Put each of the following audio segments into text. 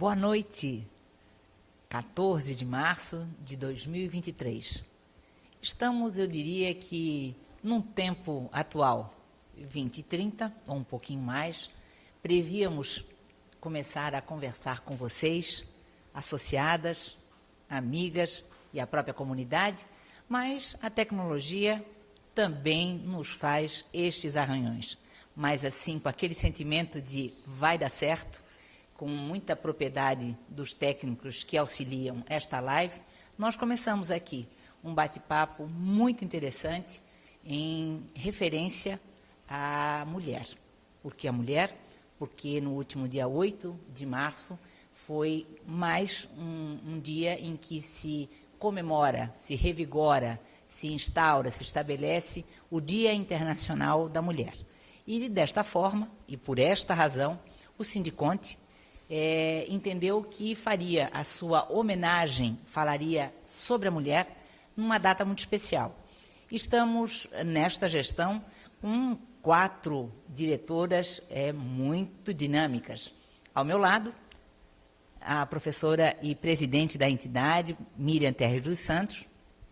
Boa noite, 14 de março de 2023. Estamos, eu diria que, num tempo atual, 20h30, ou um pouquinho mais. Prevíamos começar a conversar com vocês, associadas, amigas e a própria comunidade, mas a tecnologia também nos faz estes arranhões. Mas assim, com aquele sentimento de vai dar certo, com muita propriedade dos técnicos que auxiliam esta live, nós começamos aqui um bate-papo muito interessante em referência à mulher. Por que a mulher? Porque no último dia 8 de março foi mais um dia em que se comemora, se revigora, se instaura, se estabelece o Dia Internacional da Mulher. E desta forma, e por esta razão, o Sindiconte entendeu que faria a sua homenagem, falaria sobre a mulher, numa data muito especial. Estamos, nesta gestão, com 4 diretoras muito dinâmicas. Ao meu lado, a professora e presidente da entidade, Miriam Terres dos Santos,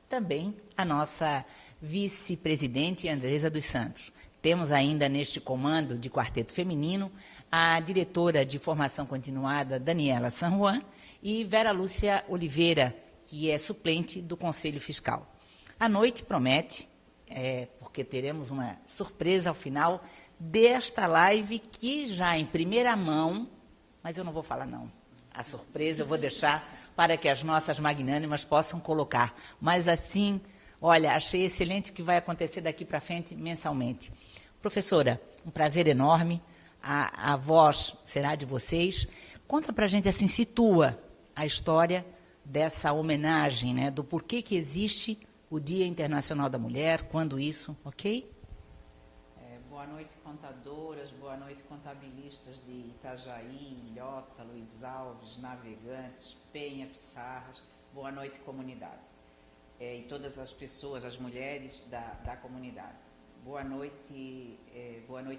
também a nossa vice-presidente, Andresa dos Santos. Temos ainda neste comando de quarteto feminino a diretora de formação continuada, Daniela San Juan, e Vera Lúcia Oliveira, que é suplente do Conselho Fiscal. A noite promete, porque teremos uma surpresa ao final desta live, que já em primeira mão, mas eu não vou falar não, a surpresa eu vou deixar para que as nossas magnânimas possam colocar. Mas assim, olha, achei excelente o que vai acontecer daqui para frente mensalmente. Professora, um prazer enorme. A voz será de vocês. Conta para a gente, assim, situa a história dessa homenagem, né, do porquê que existe o Dia Internacional da Mulher, quando isso, ok? Boa noite, contadoras, boa noite, contabilistas de Itajaí, Ilhota, Luiz Alves, Navegantes, Penha, Pissarras, boa noite, comunidade. E todas as pessoas, as mulheres da comunidade. Boa noite,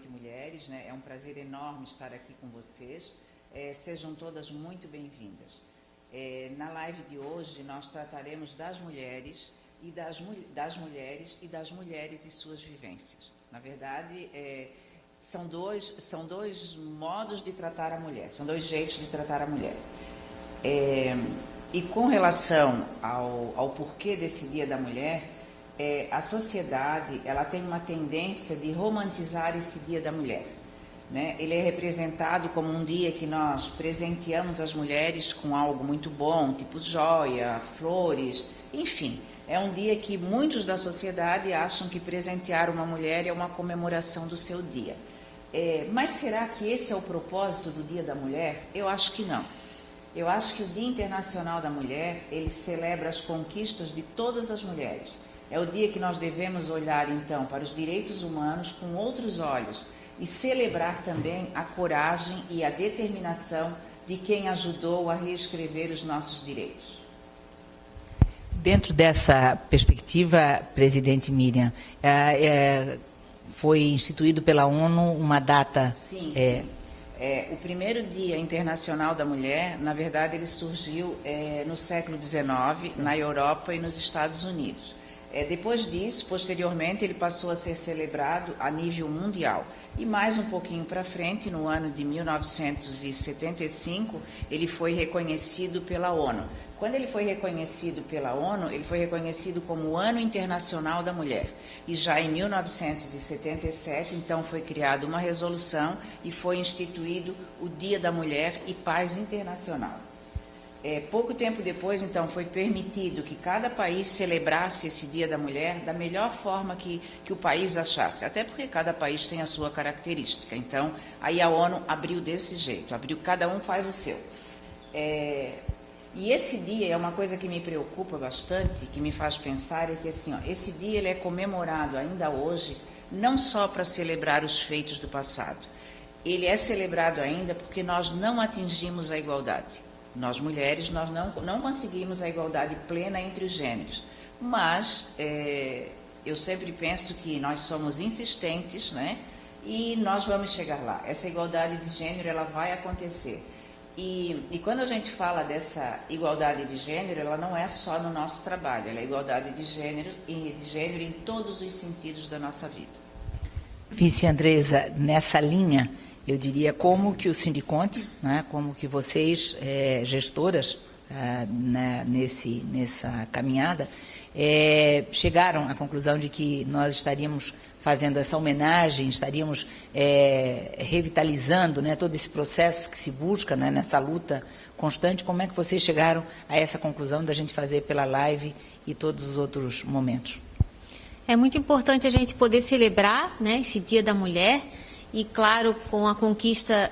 mulheres, né? É um prazer enorme estar aqui com vocês. Sejam todas muito bem-vindas. Na live de hoje, nós trataremos das mulheres e das mulheres e suas vivências. Na verdade, são dois modos de tratar a mulher, são dois jeitos de tratar a mulher. E com relação ao porquê desse Dia da Mulher, a sociedade ela tem uma tendência de romantizar esse Dia da Mulher, né? Ele é representado como um dia que nós presenteamos as mulheres com algo muito bom, tipo joia, flores, enfim. É um dia que muitos da sociedade acham que presentear uma mulher é uma comemoração do seu dia. Mas será que esse é o propósito do Dia da Mulher? Eu acho que não. Eu acho que o Dia Internacional da Mulher, ele celebra as conquistas de todas as mulheres. É o dia que nós devemos olhar, então, para os direitos humanos com outros olhos e celebrar também a coragem e a determinação de quem ajudou a reescrever os nossos direitos. Dentro dessa perspectiva, presidente Miriam, foi instituído pela ONU uma data... Sim. O primeiro Dia Internacional da Mulher, na verdade, ele surgiu no século XIX, na Europa e nos Estados Unidos. Depois disso, posteriormente, ele passou a ser celebrado a nível mundial. E mais um pouquinho para frente, no ano de 1975, ele foi reconhecido pela ONU. Quando ele foi reconhecido pela ONU, ele foi reconhecido como o Ano Internacional da Mulher. E já em 1977, então, foi criada uma resolução e foi instituído o Dia da Mulher e Paz Internacional. Pouco tempo depois, então, foi permitido que cada país celebrasse esse Dia da Mulher da melhor forma que o país achasse, até porque cada país tem a sua característica. Então, aí a ONU abriu desse jeito, cada um faz o seu. E esse dia é uma coisa que me preocupa bastante, que me faz pensar, é que assim, esse dia ele é comemorado ainda hoje, não só para celebrar os feitos do passado, ele é celebrado ainda porque nós não atingimos a igualdade. Nós, mulheres, nós não conseguimos a igualdade plena entre os gêneros, mas eu sempre penso que nós somos insistentes, né? E nós vamos chegar lá. Essa igualdade de gênero, ela vai acontecer. E quando a gente fala dessa igualdade de gênero, ela não é só no nosso trabalho, ela é igualdade de gênero em todos os sentidos da nossa vida. Vice-Andresa, nessa linha, eu diria como que o Sindiconte, né, como que vocês, gestoras, nessa caminhada, chegaram à conclusão de que nós estaríamos fazendo essa homenagem, estaríamos revitalizando, né, todo esse processo que se busca, né, nessa luta constante. Como é que vocês chegaram a essa conclusão da gente fazer pela live e todos os outros momentos? É muito importante a gente poder celebrar, né, esse Dia da Mulher e, claro, com a conquista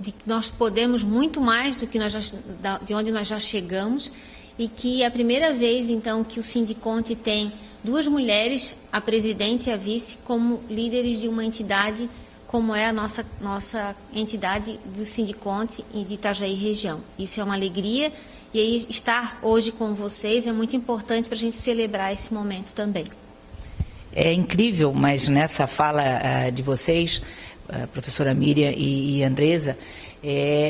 de que nós podemos muito mais do que de onde nós já chegamos, e que é a primeira vez, então, que o Sindiconte tem 2 mulheres, a presidente e a vice, como líderes de uma entidade como é a nossa entidade do Sindiconte e de Itajaí região. Isso é uma alegria, e aí estar hoje com vocês é muito importante para a gente celebrar esse momento também. É incrível, mas nessa fala de vocês, professora Miriam e Andresa,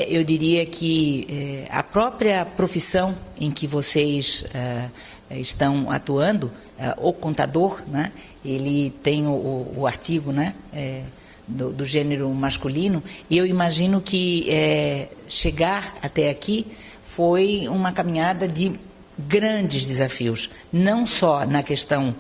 eu diria que a própria profissão em que vocês estão atuando, o contador, né, ele tem o artigo, né, do gênero masculino, e eu imagino que chegar até aqui foi uma caminhada de grandes desafios, não só na questão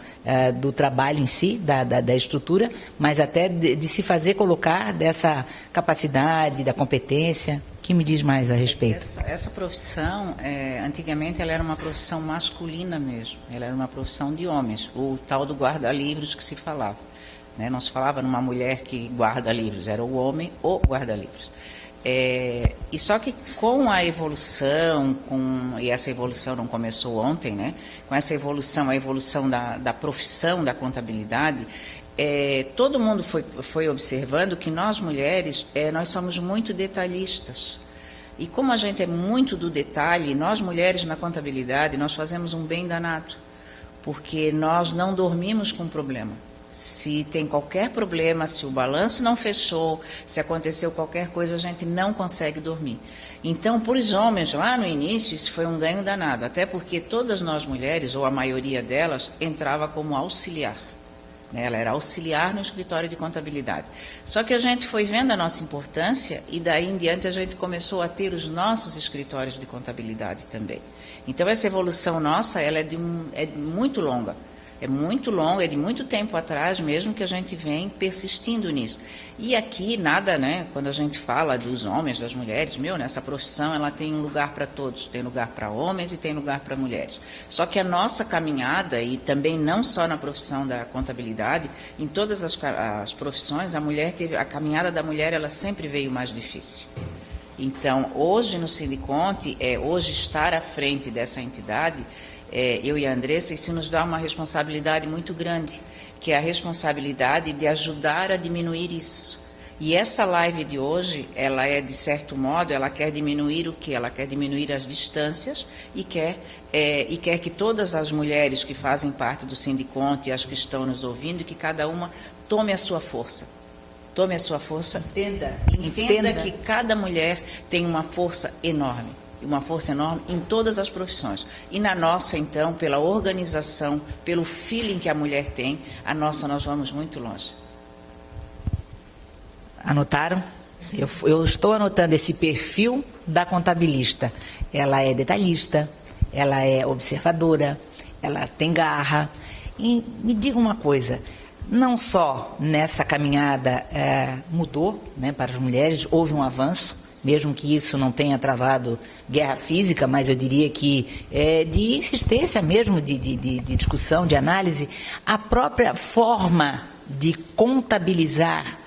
do trabalho em si, da estrutura, mas até de se fazer colocar dessa capacidade, da competência. O que me diz mais a respeito? Essa profissão, antigamente ela era uma profissão masculina mesmo, ela era uma profissão de homens, o tal do guarda-livros que se falava, né? Não se falava numa mulher que guarda livros, era o homem o guarda-livros. E só que com a evolução, e essa evolução não começou ontem, né? Com essa evolução, a evolução da profissão da contabilidade, todo mundo foi observando que nós mulheres, nós somos muito detalhistas. E como a gente é muito do detalhe, nós mulheres na contabilidade, nós fazemos um bem danado, porque nós não dormimos com problema. Se tem qualquer problema, se o balanço não fechou, se aconteceu qualquer coisa, a gente não consegue dormir. Então, para os homens, lá no início, isso foi um ganho danado, até porque todas nós mulheres, ou a maioria delas, entrava como auxiliar. Ela era auxiliar no escritório de contabilidade. Só que a gente foi vendo a nossa importância e daí em diante a gente começou a ter os nossos escritórios de contabilidade também. Então, essa evolução nossa, ela é muito longa. É muito longo, é de muito tempo atrás mesmo que a gente vem persistindo nisso. E aqui nada, né, quando a gente fala dos homens, das mulheres, nessa profissão ela tem um lugar para todos, tem lugar para homens e tem lugar para mulheres. Só que a nossa caminhada, e também não só na profissão da contabilidade, em todas as profissões, a caminhada da mulher ela sempre veio mais difícil. Então, hoje no Sindiconte, hoje estar à frente dessa entidade, eu e a Andressa, isso nos dá uma responsabilidade muito grande, que é a responsabilidade de ajudar a diminuir isso. E essa live de hoje, ela de certo modo, ela quer diminuir o quê? Ela quer diminuir as distâncias e quer que todas as mulheres que fazem parte do Sindiconte e as que estão nos ouvindo, que cada uma tome a sua força. Tome a sua força, entenda que cada mulher tem uma força enorme em todas as profissões. E na nossa, então, pela organização, pelo feeling que a mulher tem, nós vamos muito longe. Anotaram? Eu estou anotando esse perfil da contabilista. Ela é detalhista, ela é observadora, ela tem garra. E me diga uma coisa, não só nessa caminhada mudou, né, para as mulheres, houve um avanço, mesmo que isso não tenha travado guerra física, mas eu diria que de insistência mesmo, de discussão, de análise, a própria forma de contabilizar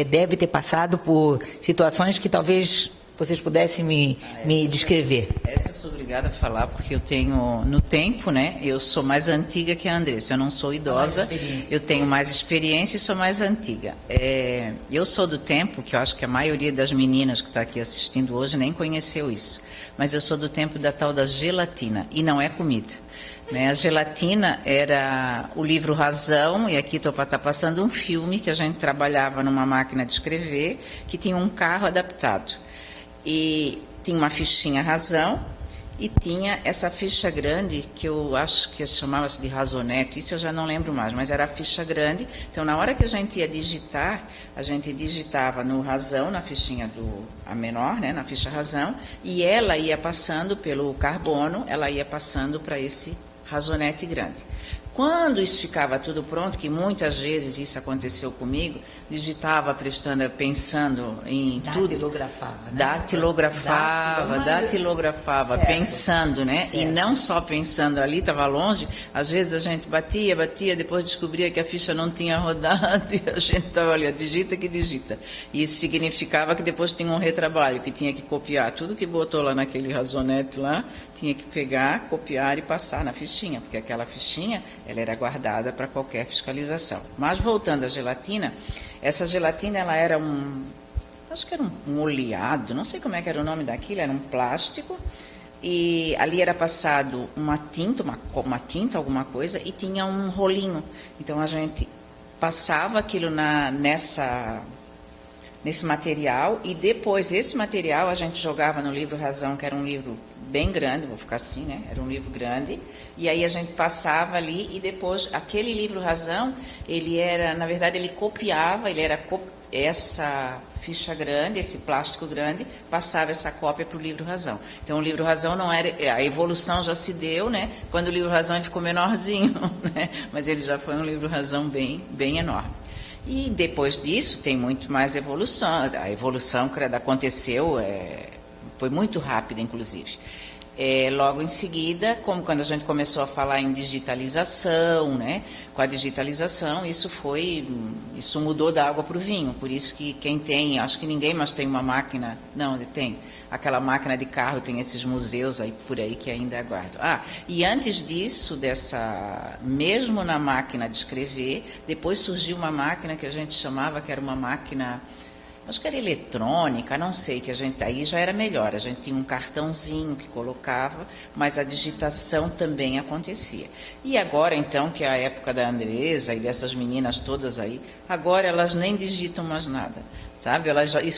deve ter passado por situações que talvez vocês pudessem me descrever. Essa eu sou obrigada a falar, porque eu tenho, no tempo, né, eu sou mais antiga que a Andressa, eu não sou idosa, eu tenho mais experiência e sou mais antiga. Eu sou do tempo, que eu acho que a maioria das meninas que está aqui assistindo hoje nem conheceu isso, mas eu sou do tempo da tal da gelatina, e não é comida. A gelatina era o livro Razão, e aqui estou passando um filme que a gente trabalhava numa máquina de escrever, que tinha um carro adaptado. E tinha uma fichinha razão e tinha essa ficha grande, que eu acho que chamava-se de razonete, isso eu já não lembro mais, mas era a ficha grande. Então, na hora que a gente ia digitar, a gente digitava no razão, na fichinha a menor, né, na ficha razão, e ela ia passando pelo carbono, ela ia passando para esse razonete grande. Quando isso ficava tudo pronto, que muitas vezes isso aconteceu comigo, digitava, pensando em tudo. Datilografava, certo. Pensando, né? Certo. E não só pensando ali, estava longe, às vezes a gente batia, depois descobria que a ficha não tinha rodado e a gente estava ali, digita que digita. E isso significava que depois tinha um retrabalho, que tinha que copiar tudo que botou lá naquele razonete lá, tinha que pegar, copiar e passar na fichinha, porque aquela fichinha ela era guardada para qualquer fiscalização. Mas voltando à gelatina, essa gelatina ela era acho que era um oleado, não sei como é que era o nome daquilo, era um plástico, e ali era passado uma tinta, alguma coisa, e tinha um rolinho. Então a gente passava aquilo nesse material, e depois esse material a gente jogava no livro Razão, que era um livro bem grande, vou ficar assim, né? Era um livro grande, e aí a gente passava ali, e depois aquele livro Razão, ele era, na verdade, ele copiava, essa ficha grande, esse plástico grande, passava essa cópia para o livro Razão. Então o livro Razão não era, a evolução já se deu, né? Quando o livro Razão ele ficou menorzinho, né? Mas ele já foi um livro Razão bem enorme. E depois disso tem muito mais evolução. A evolução que aconteceu foi muito rápida, inclusive. Logo em seguida, como quando a gente começou a falar em digitalização, né? Com a digitalização, isso mudou da água para o vinho. Por isso que quem tem, acho que ninguém mais tem uma máquina, não, tem aquela máquina de carro, tem esses museus aí por aí que ainda aguardam. E antes disso, mesmo na máquina de escrever, depois surgiu uma máquina que a gente chamava, que era uma máquina, acho que era eletrônica, não sei, que aí já era melhor, a gente tinha um cartãozinho que colocava, mas a digitação também acontecia. E agora, então, que é a época da Andresa e dessas meninas todas aí, agora elas nem digitam mais nada. Sabe?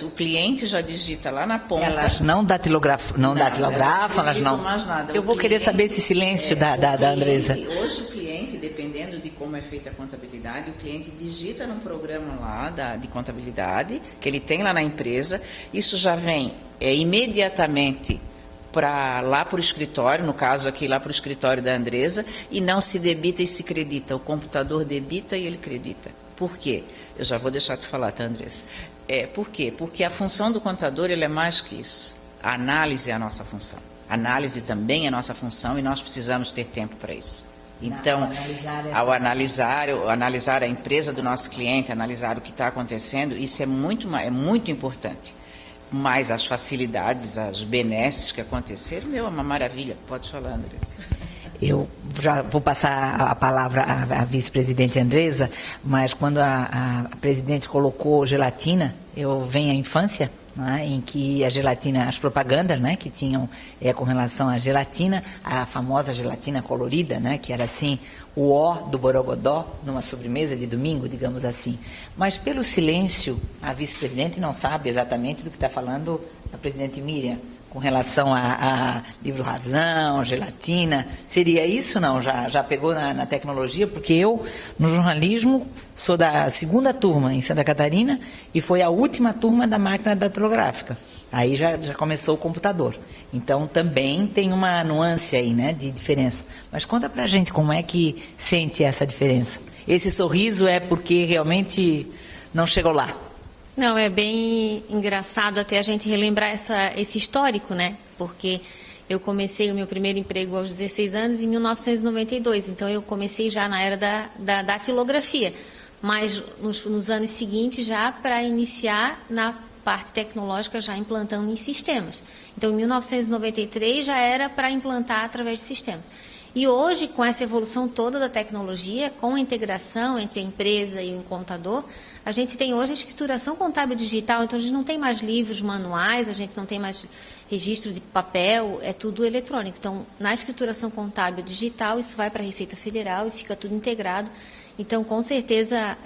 O cliente já digita lá na ponta. Elas não datilografam, elas não. Mais nada. Eu vou querer saber esse silêncio da Andresa. Hoje o cliente, dependendo de como é feita a contabilidade, o cliente digita num programa lá de contabilidade, que ele tem lá na empresa, isso já vem imediatamente lá para o escritório, no caso aqui lá para o escritório da Andresa, e não se debita e se credita. O computador debita e ele credita. Por quê? Eu já vou deixar tu falar, tá, Andresa? Por quê? Porque a função do contador ele é mais que isso. A análise é a nossa função. A análise também é a nossa função e nós precisamos ter tempo para isso. Então, ao analisar a empresa do nosso cliente, analisar o que está acontecendo, isso é muito importante. Mas as facilidades, as benesses que aconteceram, é uma maravilha. Pode falar, Andressa. Eu já vou passar a palavra à vice-presidente Andresa, mas quando a presidente colocou gelatina, eu venho à infância, né, em que a gelatina, as propagandas, né, que tinham com relação à gelatina, a famosa gelatina colorida, né, que era assim, o ó do borogodó, numa sobremesa de domingo, digamos assim. Mas pelo silêncio, a vice-presidente não sabe exatamente do que está falando a presidente Miriam, com relação a livro Razão, gelatina. Seria isso, não? Já pegou na tecnologia? Porque eu, no jornalismo, sou da segunda turma em Santa Catarina e foi a última turma da máquina datilográfica. Aí já começou o computador. Então, também tem uma nuance aí, né, de diferença. Mas conta pra gente como é que sente essa diferença. Esse sorriso é porque realmente não chegou lá. Não, é bem engraçado até a gente relembrar esse histórico, né? Porque eu comecei o meu primeiro emprego aos 16 anos em 1992, então eu comecei já na era da datilografia, mas nos anos seguintes já para iniciar na parte tecnológica já implantando em sistemas. Então, em 1993 já era para implantar através de sistemas. E hoje, com essa evolução toda da tecnologia, com a integração entre a empresa e o contador, a gente tem hoje a escrituração contábil digital, então a gente não tem mais livros manuais, a gente não tem mais registro de papel, é tudo eletrônico. Então, na escrituração contábil digital, isso vai para a Receita Federal e fica tudo integrado. Então, com certeza,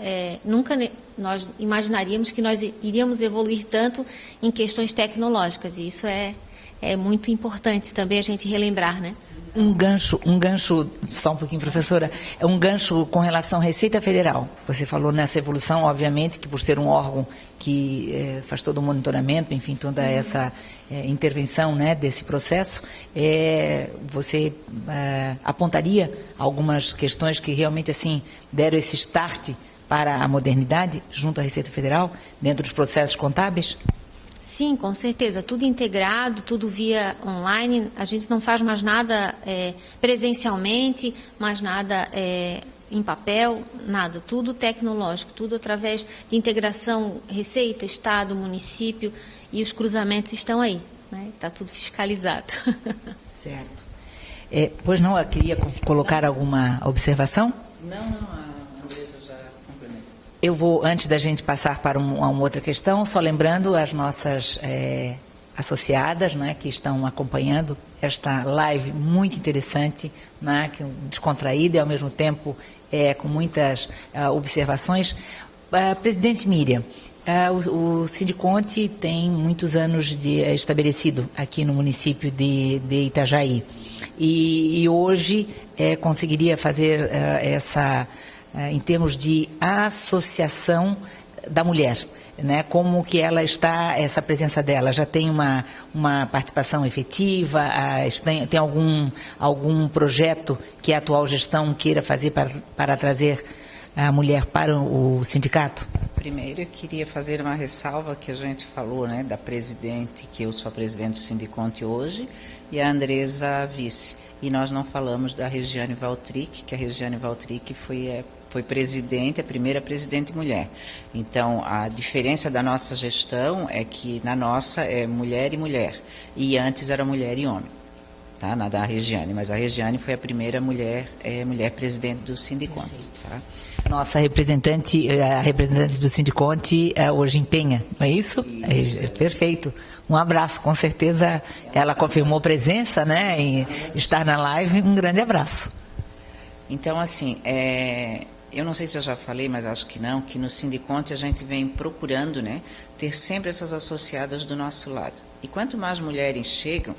nós imaginaríamos que nós iríamos evoluir tanto em questões tecnológicas, e isso é muito importante também a gente relembrar, né? Um gancho, só um pouquinho, professora, é um gancho com relação à Receita Federal. Você falou nessa evolução, obviamente, que por ser um órgão que faz todo o monitoramento, enfim, toda essa intervenção, né, desse processo, você apontaria algumas questões que realmente, assim, deram esse start para a modernidade junto à Receita Federal, dentro dos processos contábeis? Sim, com certeza. Tudo integrado, tudo via online. A gente não faz mais nada presencialmente, mais nada em papel, nada. Tudo tecnológico, tudo através de integração Receita, Estado, município, e os cruzamentos estão aí, né? Está tudo fiscalizado. Certo. Pois não, eu queria colocar alguma observação? Não. Eu vou, antes da gente passar para uma outra questão, só lembrando as nossas associadas, né, que estão acompanhando esta live muito interessante, né, descontraída e, ao mesmo tempo, com muitas observações. Presidente Miriam, o Sindiconte tem muitos anos estabelecido aqui no município de Itajaí. E hoje conseguiria fazer em termos de associação da mulher, né? Como que ela está, essa presença dela, já tem uma participação efetiva, tem algum projeto que a atual gestão queira fazer para trazer a mulher para o sindicato? Primeiro, eu queria fazer uma ressalva que a gente falou, né, da presidente, que eu sou a presidente do Sindiconte hoje, e a Andresa vice. E nós não falamos da Regiane Valtric, que a Regiane Valtric foi presidente, a primeira presidente mulher. Então, a diferença da nossa gestão é que na nossa é mulher e mulher, e antes era mulher e homem, tá? Na da Regiane, mas a Regiane foi a primeira mulher presidente do Sindiconte, tá? Nossa representante, a representante do Sindiconte hoje em Penha, não é isso? Perfeito. Um abraço, com certeza ela confirmou presença, né, e estar na live. Um grande abraço. Então, assim, eu não sei se eu já falei, mas acho que não, que no Sindiconte a gente vem procurando, né, ter sempre essas associadas do nosso lado. E quanto mais mulheres chegam,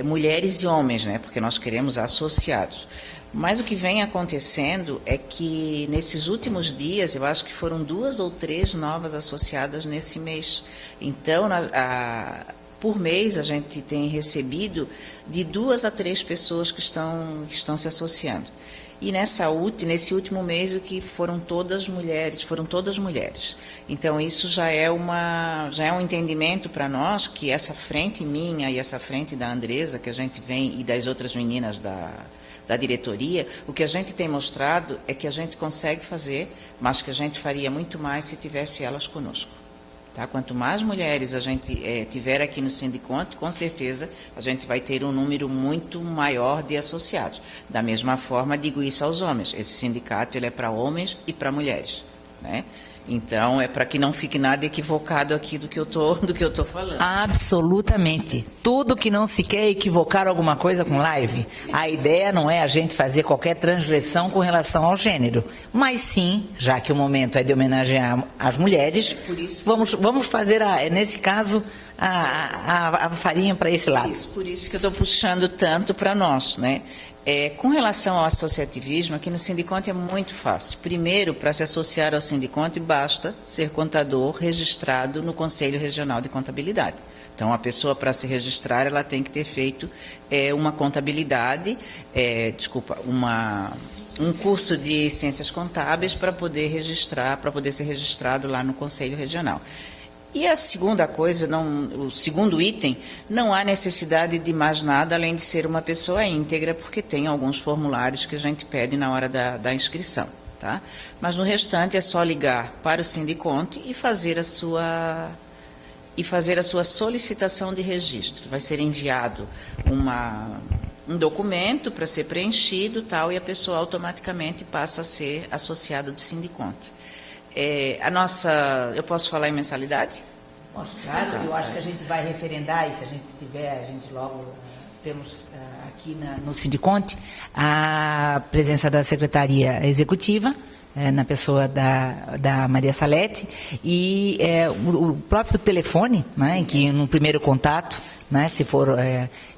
mulheres e homens, né, porque nós queremos associados. Mas o que vem acontecendo é que nesses últimos dias, eu acho que foram 2 ou 3 novas associadas nesse mês. Então, por mês, a gente tem recebido de 2 a 3 pessoas que estão se associando. E nesse último mês, o que foram todas mulheres. Então, isso já é um entendimento para nós que essa frente minha e essa frente da Andresa, que a gente vem, e das outras meninas da diretoria, o que a gente tem mostrado é que a gente consegue fazer, mas que a gente faria muito mais se tivesse elas conosco. Tá? Quanto mais mulheres a gente tiver aqui no Sindiconte, com certeza a gente vai ter um número muito maior de associados. Da mesma forma, digo isso aos homens. Esse sindicato ele é para homens e para mulheres, né? Então, é para que não fique nada equivocado aqui do que eu tô falando. Absolutamente. Tudo que não se quer equivocar alguma coisa com live. A ideia não é a gente fazer qualquer transgressão com relação ao gênero. Mas sim, já que o momento é de homenagear as mulheres, vamos fazer, nesse caso, a farinha para esse lado. Por isso que eu estou puxando tanto para nós, né? Com relação ao associativismo, aqui no Sindiconte é muito fácil. Primeiro, para se associar ao Sindiconte, basta ser contador registrado no Conselho Regional de Contabilidade. Então, a pessoa, para se registrar, ela tem que ter feito uma contabilidade, um curso de ciências contábeis para poder ser registrado lá no Conselho Regional. E a segunda coisa, o segundo item, não há necessidade de mais nada além de ser uma pessoa íntegra, porque tem alguns formulários que a gente pede na hora da inscrição, tá? Mas no restante é só ligar para o Sindiconte e fazer a sua solicitação de registro. Vai ser enviado um documento para ser preenchido, tal, e a pessoa automaticamente passa a ser associada do Sindiconte. Eu posso falar em mensalidade? Posso, claro. Eu acho que a gente vai referendar, e se a gente tiver, a gente logo temos aqui no Sindiconte a presença da Secretaria Executiva, na pessoa da Maria Salete, e o próprio telefone, né, em que no primeiro contato, né, se for,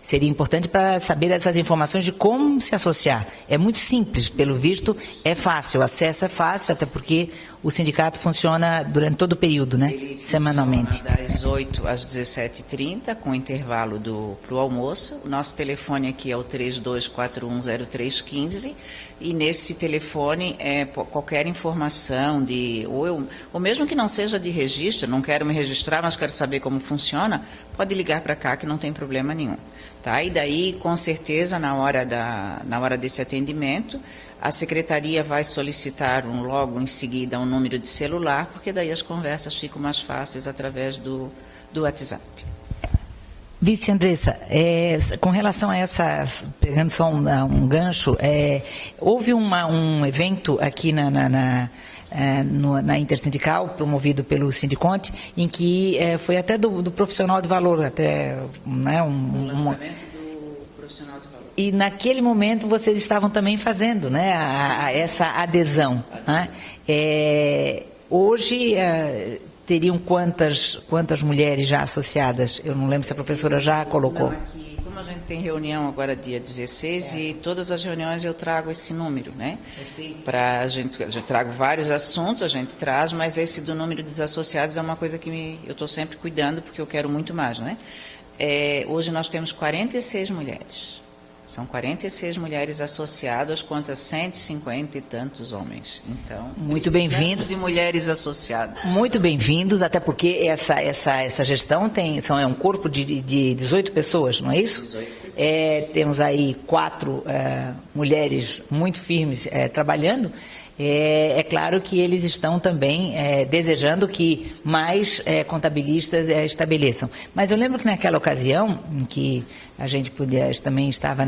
seria importante para saber essas informações de como se associar. É muito simples, pelo visto é fácil, o acesso é fácil, até porque o sindicato funciona durante todo o período, né, semanalmente. Das 8 às 17h30, com intervalo para o almoço. O nosso telefone aqui é o 32410315, e nesse telefone qualquer informação ou mesmo que não seja de registro, não quero me registrar, mas quero saber como funciona, pode ligar para cá que não tem problema nenhum. Tá? E daí, com certeza, na hora desse atendimento, a secretaria vai solicitar logo em seguida um número de celular, porque daí as conversas ficam mais fáceis através do WhatsApp. Vice Andressa, com relação a essas, pegando só um gancho, houve um evento aqui na Intersindical, promovido pelo Sindiconte, em que foi até do profissional de valor, até, né, o lançamento do profissional de valor. E naquele momento vocês estavam também fazendo, né, essa adesão. Né? Hoje teriam quantas mulheres já associadas? Eu não lembro se a professora já colocou. Não, aqui, como a gente tem reunião agora dia 16, e todas as reuniões eu trago esse número, né? A gente trago vários assuntos, a gente traz, mas esse do número dos associados é uma coisa que eu estou sempre cuidando, porque eu quero muito mais, né? Hoje nós temos 46 mulheres. São 46 mulheres associadas contra 150 e tantos homens. Então, muito bem-vindo de mulheres associadas. Muito bem-vindos, até porque essa gestão é um corpo de 18 pessoas, não é isso? 18 pessoas. Temos aí 4 mulheres muito firmes trabalhando. É claro que eles estão também desejando que mais contabilistas estabeleçam. Mas eu lembro que naquela ocasião, em que a gente também estava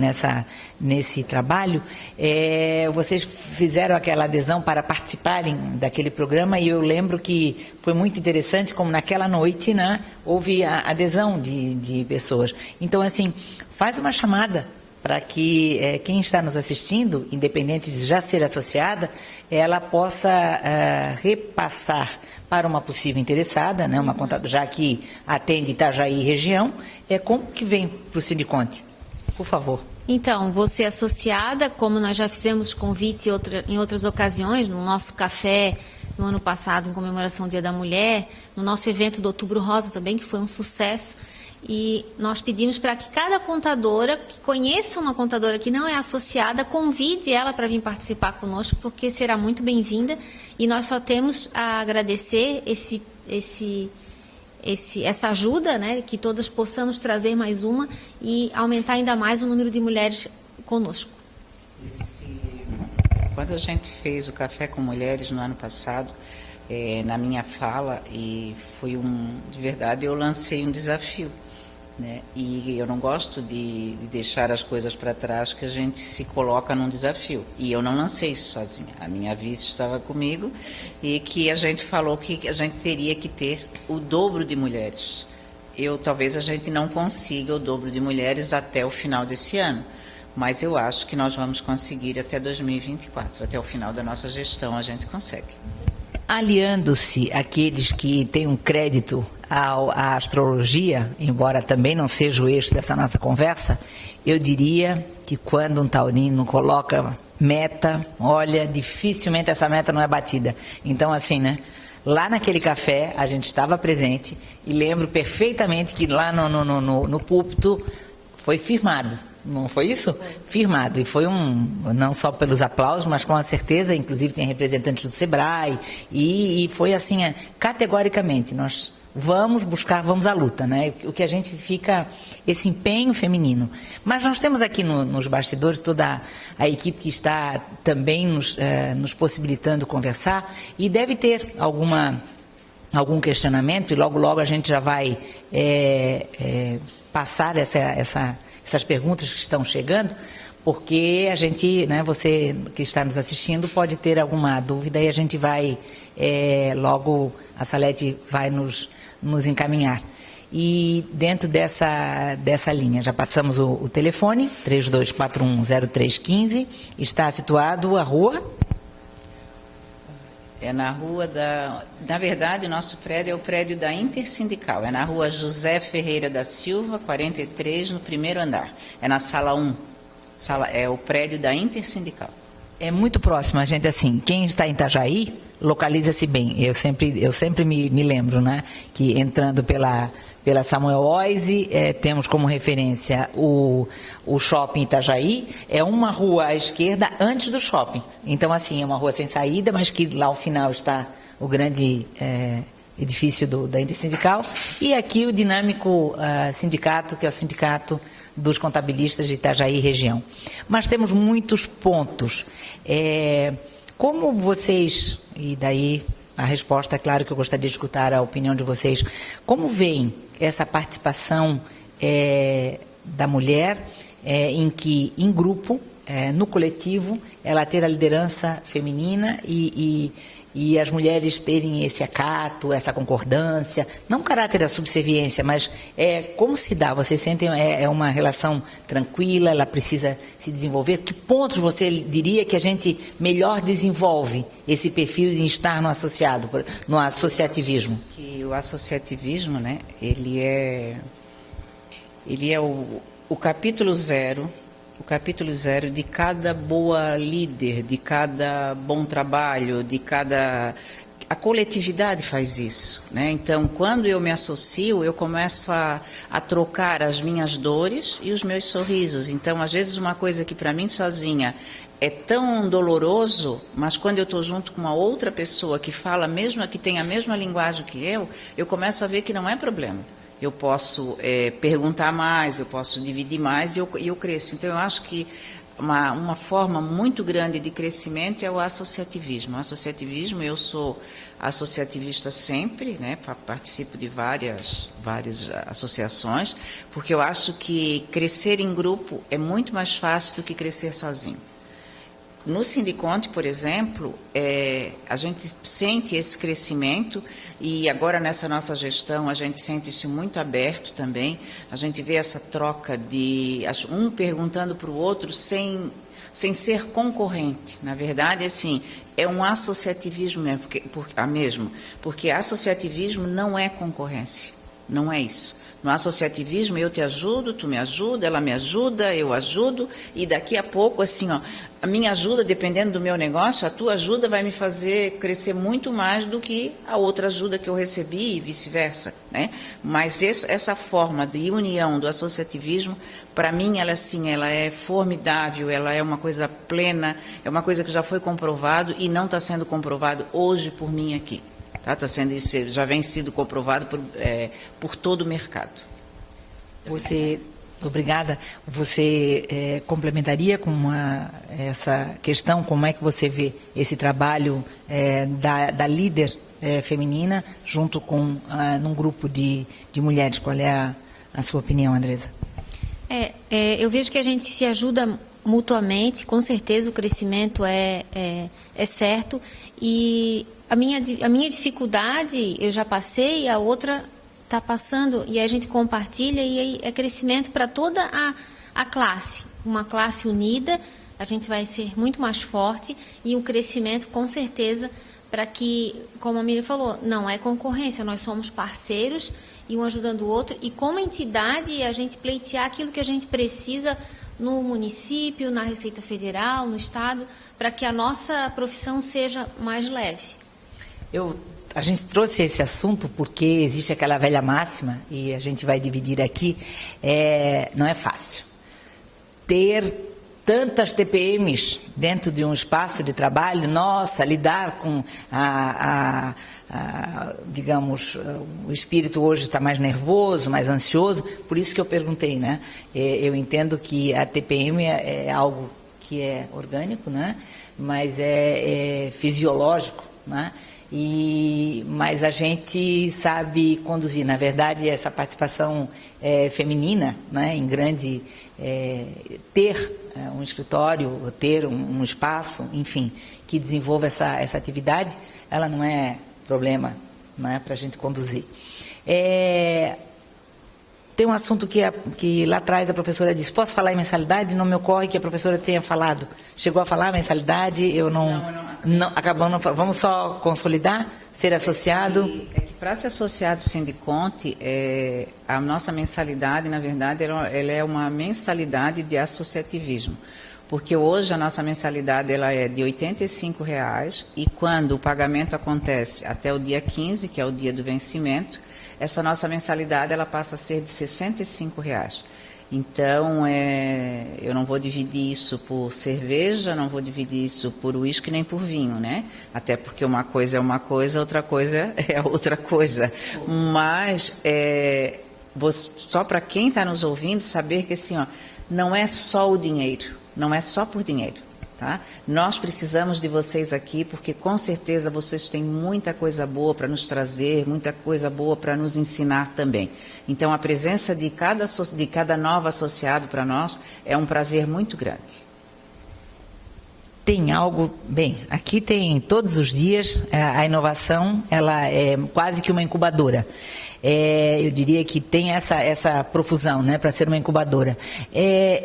nesse trabalho, vocês fizeram aquela adesão para participarem daquele programa, e eu lembro que foi muito interessante como naquela noite, né, houve a adesão de pessoas. Então, assim, faz uma chamada para que quem está nos assistindo, independente de já ser associada, ela possa repassar para uma possível interessada, né, uma contadora, já que atende Itajaí e região, como que vem para o Sindiconte? Por favor. Então, você associada, como nós já fizemos convite em outras ocasiões, no nosso café no ano passado, em comemoração do Dia da Mulher, no nosso evento do Outubro Rosa também, que foi um sucesso. E nós pedimos para que cada contadora, que conheça uma contadora que não é associada, convide ela para vir participar conosco, porque será muito bem-vinda. E nós só temos a agradecer essa ajuda, né, que todas possamos trazer mais uma e aumentar ainda mais o número de mulheres conosco. Quando a gente fez o Café com Mulheres no ano passado, na minha fala, e foi de verdade, eu lancei um desafio. Né? E eu não gosto de deixar as coisas para trás, que a gente se coloca num desafio. E eu não lancei isso sozinha. A minha vice estava comigo, e que a gente falou que a gente teria que ter o dobro de mulheres. Talvez a gente não consiga o dobro de mulheres até o final desse ano, mas eu acho que nós vamos conseguir até 2024, até o final da nossa gestão a gente consegue. Aliando-se aqueles que têm um crédito à astrologia, embora também não seja o eixo dessa nossa conversa, eu diria que quando um taurino coloca meta, olha, dificilmente essa meta não é batida. Então, assim, né? Lá naquele café a gente estava presente, e lembro perfeitamente que lá no púlpito foi firmado. Não foi isso? Foi. Firmado. E foi não só pelos aplausos, mas com a certeza, inclusive tem representantes do SEBRAE, e foi assim, categoricamente, nós vamos à luta, né? O que a gente fica, esse empenho feminino. Mas nós temos aqui nos bastidores toda a equipe que está também nos possibilitando conversar, e deve ter algum questionamento, e logo a gente já vai passar essas perguntas que estão chegando, porque a gente, né, você que está nos assistindo pode ter alguma dúvida, e a gente vai, logo a Salete vai nos encaminhar. E dentro dessa linha, já passamos o telefone, 32410315, está situado a rua? É na rua da... Na verdade, o nosso prédio é o prédio da Intersindical. É na rua José Ferreira da Silva, 43, no primeiro andar. É na sala 1. É o prédio da Intersindical. É muito próximo, a gente, assim, quem está em Itajaí, localiza-se bem. Eu sempre me lembro, né, que entrando pela Samuel Oise, temos como referência o shopping Itajaí, é uma rua à esquerda antes do shopping. Então, assim, é uma rua sem saída, mas que lá ao final está o grande edifício da Intersindical, e aqui o dinâmico sindicato, que é o Sindicato dos Contabilistas de Itajaí região. Mas temos muitos pontos. Como vocês, e daí a resposta, é claro que eu gostaria de escutar a opinião de vocês, como veem essa participação da mulher em grupo, no coletivo, ela ter a liderança feminina e as mulheres terem esse acato, essa concordância, não o caráter da subserviência, mas como se dá? Vocês sentem uma relação tranquila, ela precisa se desenvolver? Que pontos você diria que a gente melhor desenvolve esse perfil de estar no associativismo? Que o associativismo, né, ele é o capítulo zero. O capítulo zero de cada boa líder, de cada bom trabalho, de cada... A coletividade faz isso, né? Então, quando eu me associo, eu começo a trocar as minhas dores e os meus sorrisos. Então, às vezes, uma coisa que para mim sozinha é tão doloroso, mas quando eu estou junto com uma outra pessoa que fala que tem a mesma linguagem que eu começo a ver que não é problema. Eu posso perguntar mais, eu posso dividir mais e eu cresço. Então, eu acho que uma forma muito grande de crescimento é o associativismo. O associativismo, eu sou associativista sempre, né, participo de várias associações, porque eu acho que crescer em grupo é muito mais fácil do que crescer sozinho. No Sindiconte, por exemplo, a gente sente esse crescimento e agora nessa nossa gestão a gente sente isso muito aberto também. A gente vê essa troca de um perguntando para o outro sem ser concorrente. Na verdade, assim, é um associativismo mesmo, porque associativismo não é concorrência, não é isso. No associativismo, eu te ajudo, tu me ajuda, ela me ajuda, eu ajudo, e daqui a pouco, assim, ó, a minha ajuda, dependendo do meu negócio, a tua ajuda vai me fazer crescer muito mais do que a outra ajuda que eu recebi e vice-versa, né? Mas essa forma de união do associativismo, para mim, ela é formidável, ela é uma coisa plena, é uma coisa que já foi comprovado e não está sendo comprovado hoje por mim aqui. Tá sendo isso, já vem sido comprovado por todo o mercado. Obrigada. Você complementaria com essa questão, como é que você vê esse trabalho da líder feminina junto com num grupo de mulheres? Qual é a sua opinião, Andresa? Eu vejo que a gente se ajuda mutuamente, com certeza o crescimento é certo, e a minha dificuldade eu já passei, a outra está passando, e a gente compartilha, e aí é crescimento para toda a classe. Uma classe unida, a gente vai ser muito mais forte, e um crescimento com certeza para que, como a Miriam falou, não é concorrência, nós somos parceiros, e um ajudando o outro, e como entidade a gente pleitear aquilo que a gente precisa no município, na Receita Federal, no Estado, para que a nossa profissão seja mais leve. A gente trouxe esse assunto porque existe aquela velha máxima, e a gente vai dividir aqui, não é fácil. Ter tantas TPMs dentro de um espaço de trabalho, lidar com digamos, o espírito hoje está mais nervoso, mais ansioso, por isso que eu perguntei, né? Eu entendo que a TPM é algo que é orgânico, né? Mas é fisiológico, né? Mas a gente sabe conduzir. Na verdade, essa participação feminina, né, em grande... ter um escritório, ter um espaço, enfim, que desenvolva essa atividade, ela não é problema, né, para a gente conduzir. Tem um assunto que lá atrás a professora disse, posso falar em mensalidade? Não me ocorre que a professora tenha falado. Chegou a falar mensalidade? Eu não acabamos, vamos só consolidar, ser associado? É que para ser associado ao Sindiconte, a nossa mensalidade, na verdade, ela é uma mensalidade de associativismo. Porque hoje a nossa mensalidade ela é de R$ 85,00 e quando o pagamento acontece até o dia 15, que é o dia do vencimento, essa nossa mensalidade ela passa a ser de R$ 65,00. Então, eu não vou dividir isso por cerveja, não vou dividir isso por uísque nem por vinho, né? Até porque uma coisa é uma coisa, outra coisa é outra coisa. Mas, só para quem está nos ouvindo, saber que assim, ó, não é só o dinheiro. Não é só por dinheiro, tá? Nós precisamos de vocês aqui porque com certeza vocês têm muita coisa boa para nos trazer, muita coisa boa para nos ensinar também. Então a presença de cada novo associado para nós é um prazer muito grande. Tem algo, bem, aqui tem todos os dias, a inovação, ela é quase que uma incubadora. Eu diria que tem essa profusão, né, para ser uma incubadora.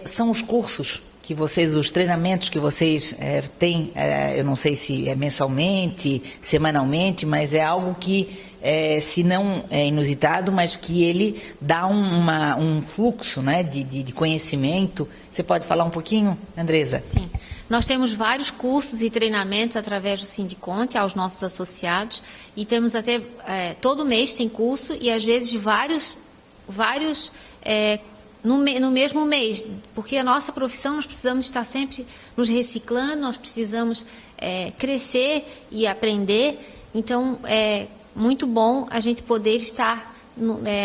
São os cursos que vocês, os treinamentos que vocês têm, eu não sei se é mensalmente, semanalmente, mas é algo que, se não é inusitado, mas que ele dá um fluxo, né, de conhecimento. Você pode falar um pouquinho, Andresa? Sim. Nós temos vários cursos e treinamentos através do Sindiconte aos nossos associados e temos até, todo mês tem curso e às vezes vários no mesmo mês, porque a nossa profissão nós precisamos estar sempre nos reciclando, nós precisamos crescer e aprender, então é muito bom a gente poder estar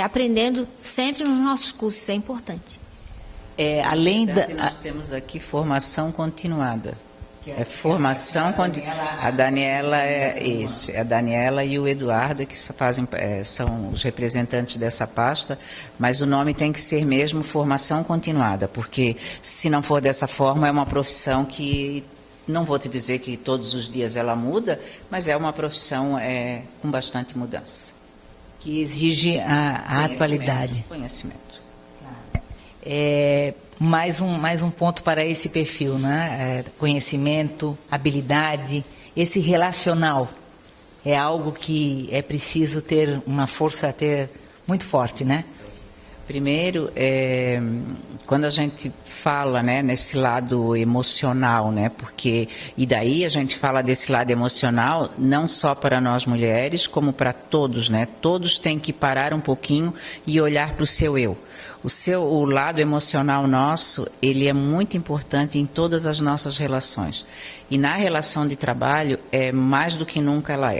aprendendo sempre nos nossos cursos, é importante. Além nós temos aqui formação continuada. Formação a Daniela a Daniela e o Eduardo que são os representantes dessa pasta, mas o nome tem que ser mesmo formação continuada, porque se não for dessa forma é uma profissão que não vou te dizer que todos os dias ela muda, mas é uma profissão com bastante mudança. Que exige a atualidade. Conhecimento. Mais um ponto para esse perfil, né? Conhecimento, habilidade, esse relacional é algo que é preciso ter uma força muito forte, né? Primeiro, quando a gente fala, né, nesse lado emocional, né, e daí a gente fala desse lado emocional não só para nós mulheres, como para todos, né? Todos têm que parar um pouquinho e olhar para o seu eu. O lado emocional nosso, ele é muito importante em todas as nossas relações. E na relação de trabalho, mais do que nunca ela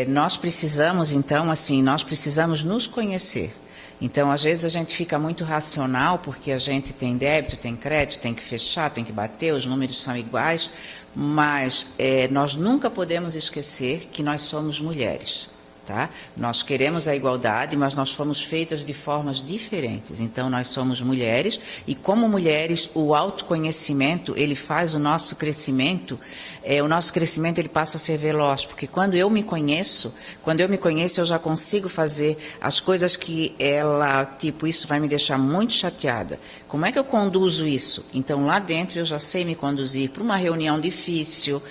nós precisamos, então, assim, nós precisamos nos conhecer. Então, às vezes a gente fica muito racional, porque a gente tem débito, tem crédito, tem que fechar, tem que bater, os números são iguais, mas nós nunca podemos esquecer que nós somos mulheres. Tá? Nós queremos a igualdade, mas nós fomos feitas de formas diferentes. Então, nós somos mulheres e, como mulheres, o autoconhecimento, ele faz o nosso crescimento ele passa a ser veloz, porque quando eu me conheço, eu já consigo fazer as coisas que isso vai me deixar muito chateada. Como é que eu conduzo isso? Então, lá dentro, eu já sei me conduzir para uma reunião difícil,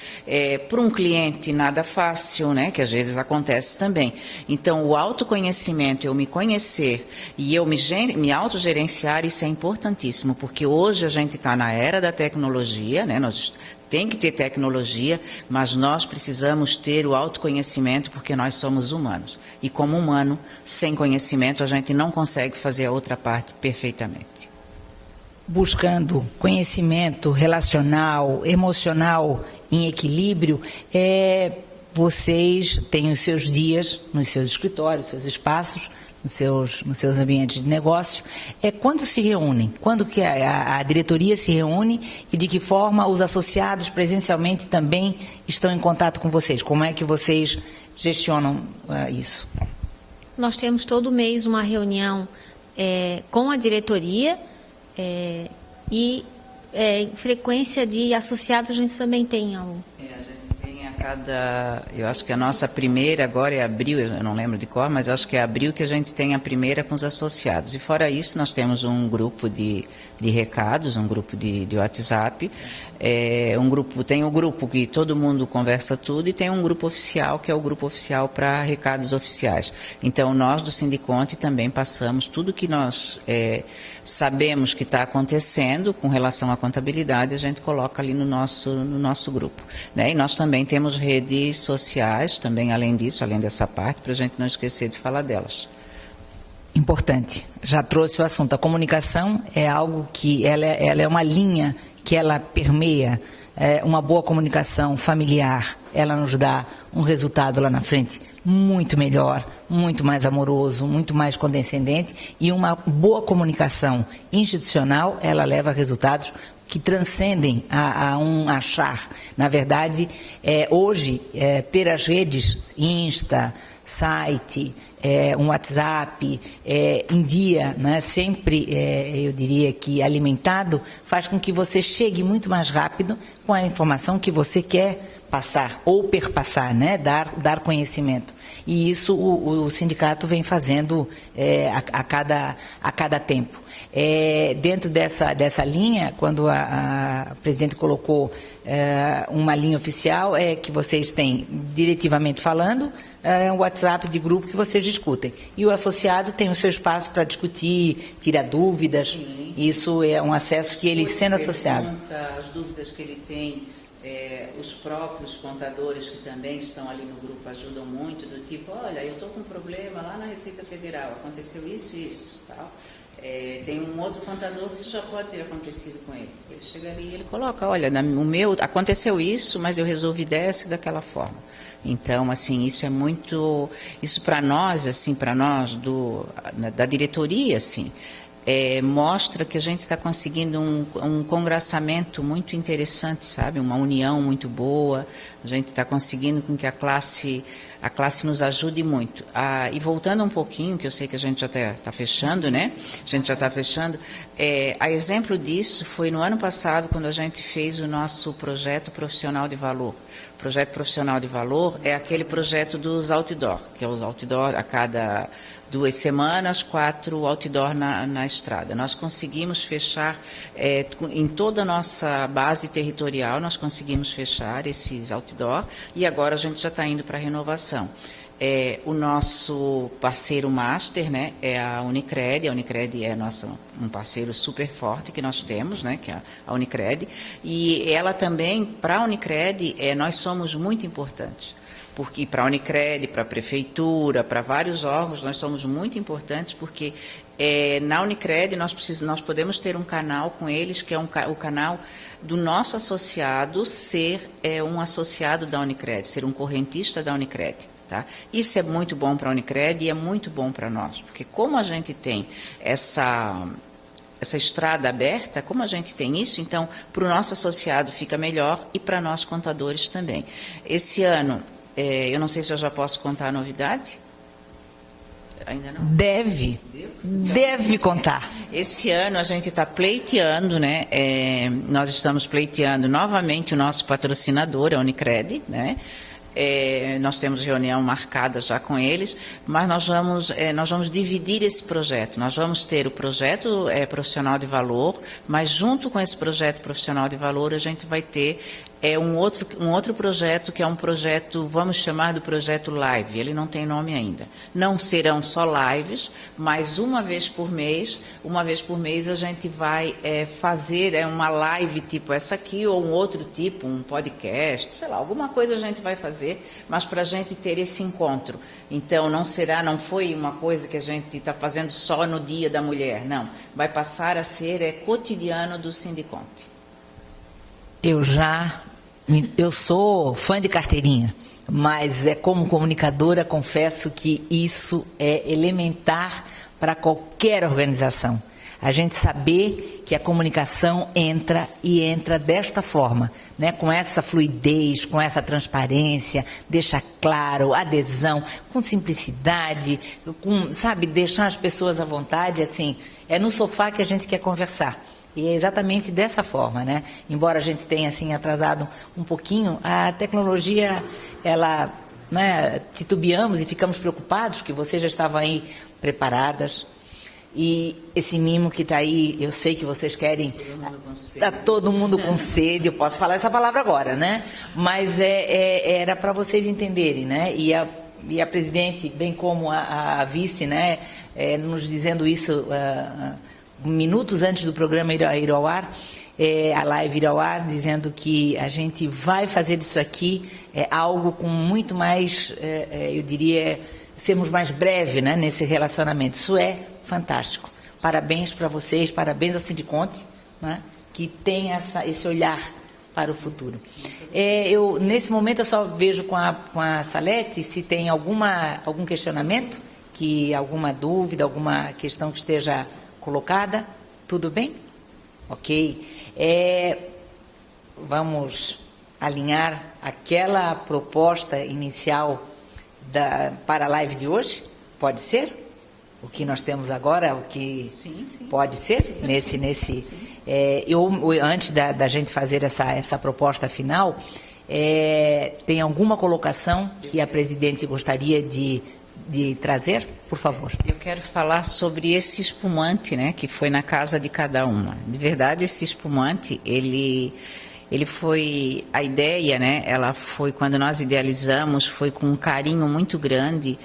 para um cliente nada fácil, né, que às vezes acontece também. Então, o autoconhecimento, eu me conhecer e eu me autogerenciar, isso é importantíssimo, porque hoje a gente está na era da tecnologia, né? Nós tem que ter tecnologia, mas nós precisamos ter o autoconhecimento, porque nós somos humanos. E como humano, sem conhecimento, a gente não consegue fazer a outra parte perfeitamente. Buscando conhecimento relacional, emocional em equilíbrio, vocês têm os seus dias nos seus escritórios, seus espaços, nos seus ambientes de negócio. Quando se reúnem? Quando que a diretoria se reúne e de que forma os associados presencialmente também estão em contato com vocês? Como é que vocês gestionam isso? Nós temos todo mês uma reunião com a diretoria frequência de associados a gente também tem. A gente tem Eu acho que a nossa primeira agora é abril, eu não lembro de qual, mas eu acho que é abril que a gente tem a primeira com os associados. E fora isso, nós temos um grupo de recados, um grupo de WhatsApp. Tem um grupo que todo mundo conversa tudo e tem um grupo oficial, que é o grupo oficial para recados oficiais. Então, nós do Sindiconte também passamos tudo que nós sabemos que está acontecendo com relação à contabilidade, a gente coloca ali no nosso grupo, né? E nós também temos redes sociais, também além disso, além dessa parte, para a gente não esquecer de falar delas. Importante, já trouxe o assunto. A comunicação é algo que ela é uma linha que ela permeia. Uma boa comunicação familiar, ela nos dá um resultado lá na frente muito melhor, muito mais amoroso, muito mais condescendente, e uma boa comunicação institucional, ela leva a resultados que transcendem a um achar. Na verdade, hoje, ter as redes Insta, site, um WhatsApp em dia, né, sempre, eu diria que alimentado, faz com que você chegue muito mais rápido com a informação que você quer passar ou perpassar, né, dar conhecimento. E isso o sindicato vem fazendo a cada tempo. Dentro dessa linha, quando a presidente colocou uma linha oficial, que vocês têm diretivamente falando, um WhatsApp de grupo que vocês discutem. E o associado tem o seu espaço para discutir, tirar dúvidas. Sim. Isso é um acesso que ele, sendo associado. As dúvidas que ele tem, os próprios contadores que também estão ali no grupo ajudam muito, do tipo, olha, eu estou com um problema lá na Receita Federal, aconteceu isso, tal. Tem um outro contador que isso já pode ter acontecido com ele. Ele chega ali e ele coloca, olha, o meu aconteceu isso, mas eu resolvi dessa e daquela forma. Então, assim, isso para nós, assim, da diretoria, assim, mostra que a gente está conseguindo um congraçamento muito interessante, sabe? Uma união muito boa, a gente está conseguindo com que a classe nos ajude muito. E voltando um pouquinho, que eu sei que a gente já está fechando, né? A gente já está fechando. A exemplo disso foi no ano passado, quando a gente fez o nosso projeto profissional de valor. O projeto profissional de valor é aquele projeto dos outdoor, que é os outdoor a cada 2 semanas, 4 outdoor na estrada. Nós conseguimos fechar, em toda a nossa base territorial, nós conseguimos fechar esses outdoor e agora a gente já está indo para a renovação. O nosso parceiro master, né, é a Unicred. A Unicred é um parceiro super forte que nós temos, né, que é a Unicred. E ela também, para a Unicred, nós somos muito importantes. Porque para a Unicred, para a Prefeitura, para vários órgãos, nós somos muito importantes, porque na Unicred nós podemos ter um canal com eles, que é o canal do nosso associado ser um associado da Unicred, ser um correntista da Unicred. Tá? Isso é muito bom para a Unicred e é muito bom para nós, porque como a gente tem essa estrada aberta, como a gente tem isso, então para o nosso associado fica melhor e para nós contadores também. Esse ano, eu não sei se eu já posso contar a novidade. Ainda não? Deve contar. Esse ano a gente está pleiteando, né? Nós estamos pleiteando novamente o nosso patrocinador, a Unicred, né? Nós temos reunião marcada já com eles, mas nós vamos dividir esse projeto. Nós vamos ter o projeto profissional de valor, mas junto com esse projeto profissional de valor a gente vai ter um outro projeto, que é um projeto, vamos chamar do projeto live, ele não tem nome ainda. Não serão só lives, mas uma vez por mês a gente vai fazer uma live tipo essa aqui, ou um outro tipo, um podcast, sei lá, alguma coisa a gente vai fazer, mas para a gente ter esse encontro. Então, não foi uma coisa que a gente está fazendo só no Dia da Mulher, não. Vai passar a ser cotidiano do Sindiconte. Eu sou fã de carteirinha, mas como comunicadora, confesso que isso é elementar para qualquer organização. A gente saber que a comunicação entra desta forma, né? Com essa fluidez, com essa transparência, deixa claro, adesão, com simplicidade, deixar as pessoas à vontade, assim, é no sofá que a gente quer conversar. E é exatamente dessa forma, né? Embora a gente tenha assim atrasado um pouquinho, a tecnologia, ela, né, titubeamos e ficamos preocupados que vocês já estavam aí preparadas. E esse mimo que está aí, eu sei que vocês querem. Está todo mundo com sede, eu posso falar essa palavra agora, né? Mas era para vocês entenderem, né? E a presidente, bem como a vice, né, nos dizendo isso minutos antes do programa ir ao ar, a live ir ao ar, dizendo que a gente vai fazer disso aqui algo com muito mais, eu diria, sermos mais breve, né, nesse relacionamento. Isso é fantástico. Parabéns para vocês, parabéns ao Sindiconte, né, que tem esse olhar para o futuro. Nesse momento, eu só vejo com a Salete se tem algum questionamento, alguma dúvida, alguma questão que esteja colocada. Tudo bem? Ok. Vamos alinhar aquela proposta inicial para a live de hoje? Pode ser? O que nós temos agora, o que sim. Pode ser? Antes da gente fazer essa proposta final, tem alguma colocação que a presidente gostaria de trazer? Por favor. Eu quero falar sobre esse espumante, né, que foi na casa de cada uma. De verdade, esse espumante, ele foi, a ideia, né, ela foi, quando nós idealizamos, foi com um carinho muito grande,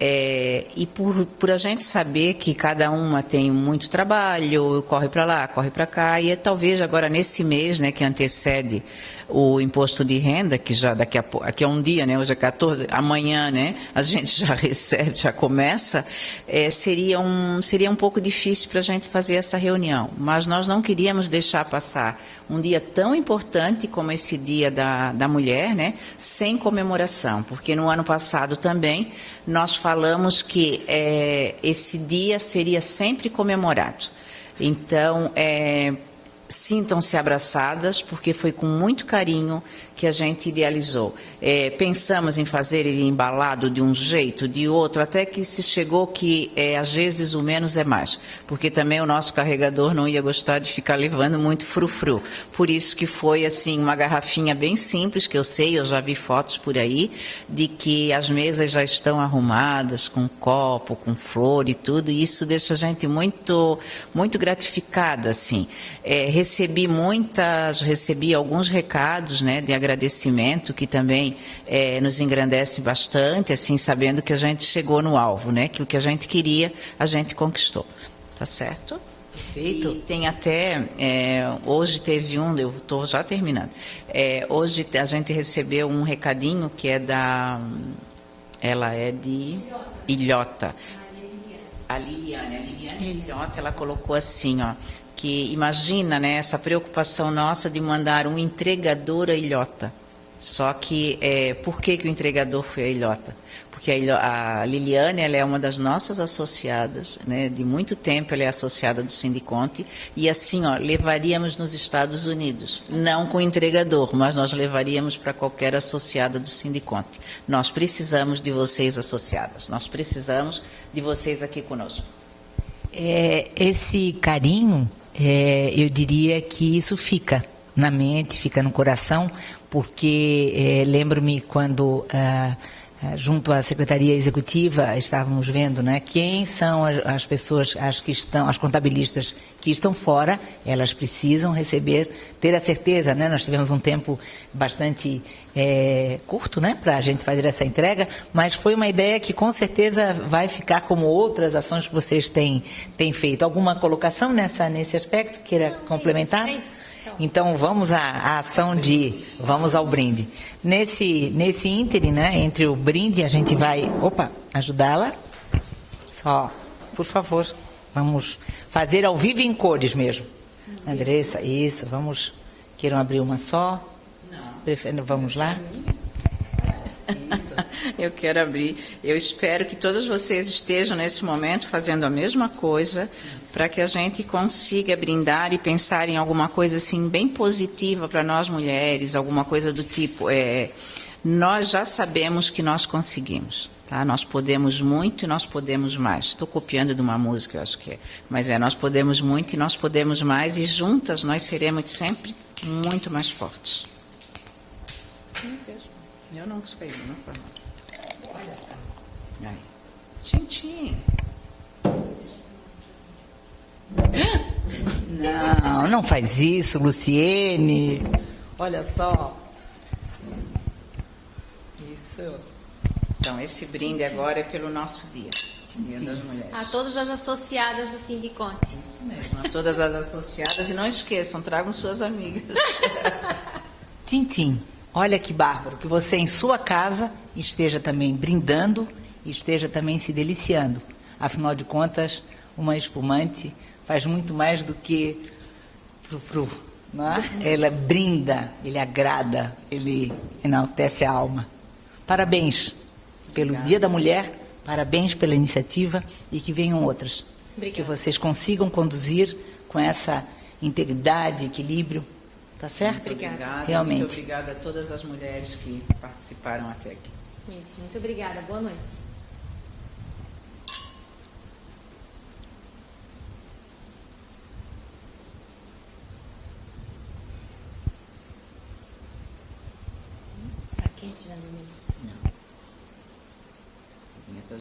e por a gente saber que cada uma tem muito trabalho, corre para lá, corre para cá, e talvez agora nesse mês, né, que antecede o imposto de renda, que já daqui a um dia, né, hoje é 14, amanhã, né, a gente já recebe, já começa, seria um pouco difícil para a gente fazer essa reunião, mas nós não queríamos deixar passar um dia tão importante como esse Dia da Mulher, né, sem comemoração, porque no ano passado também nós falamos que esse dia seria sempre comemorado. Então, sintam-se abraçadas, porque foi com muito carinho que a gente idealizou. Pensamos em fazer ele embalado de um jeito, de outro, até que se chegou que às vezes o menos é mais, porque também o nosso carregador não ia gostar de ficar levando muito frufru. Por isso que foi assim uma garrafinha bem simples, que eu já vi fotos por aí, de que as mesas já estão arrumadas, com copo, com flor e tudo, e isso deixa a gente muito, muito gratificado, assim. Recebi alguns recados, né, de agradecimento, que também nos engrandece bastante, assim, sabendo que a gente chegou no alvo, né, que o que a gente queria, a gente conquistou. Tá certo? Perfeito. E tem até, hoje teve eu estou já terminando, hoje a gente recebeu um recadinho que ela é de Ilhota. A Liliane Ilhota, ela colocou assim, ó, que imagina, né, essa preocupação nossa de mandar um entregador a Ilhota. Só que, por que o entregador foi a Ilhota? Porque a Liliane, ela é uma das nossas associadas, né, de muito tempo ela é associada do Sindiconte, e assim, ó, levaríamos nos Estados Unidos, não com entregador, mas nós levaríamos para qualquer associada do Sindiconte. Nós precisamos de vocês associadas, nós precisamos de vocês aqui conosco. Esse carinho, eu diria que isso fica na mente, fica no coração, porque lembro-me quando, junto à Secretaria Executiva, estávamos vendo, né, quem são as pessoas, as contabilistas que estão fora, elas precisam ter a certeza, né, nós tivemos um tempo bastante curto, né, para a gente fazer essa entrega, mas foi uma ideia que com certeza vai ficar como outras ações que vocês têm feito. Alguma colocação nesse aspecto? Queira complementar? Então, vamos à ação vamos ao brinde. Nesse ínterim, né, entre o brinde, a gente vai, ajudá-la. Só, por favor, vamos fazer ao vivo em cores mesmo. Andressa, isso, queiram abrir uma só? Não. Vamos lá? Isso. Eu quero abrir. Eu espero que todos vocês estejam nesse momento fazendo a mesma coisa, para que a gente consiga brindar e pensar em alguma coisa assim bem positiva para nós mulheres, alguma coisa do tipo, nós já sabemos que nós conseguimos. Tá? Nós podemos muito e nós podemos mais. Estou copiando de uma música, eu acho que é. Mas nós podemos muito e nós podemos mais, e juntas nós seremos sempre muito mais fortes. Meu Deus, eu não escrevi, não foi mal. Olha só. Aí. Tchim. Não, não faz isso, Luciene. Olha só. Isso. Então, esse brinde agora é pelo nosso dia, Dia das Mulheres. A todas as associadas do Sindiconte. Isso mesmo, a todas as associadas. E não esqueçam, tragam suas amigas. Tintim, olha que bárbaro, que você em sua casa esteja também brindando e esteja também se deliciando. Afinal de contas, uma espumante faz muito mais do que frufru, não é? Ela brinda, ele agrada, ele enaltece a alma. Parabéns pelo Dia da Mulher, parabéns pela iniciativa e que venham outras. Obrigada. Que vocês consigam conduzir com essa integridade, equilíbrio, tá certo? Muito obrigada. Realmente. Muito obrigada a todas as mulheres que participaram até aqui. Isso, muito obrigada. Boa noite. Tá quente já, menina? Não.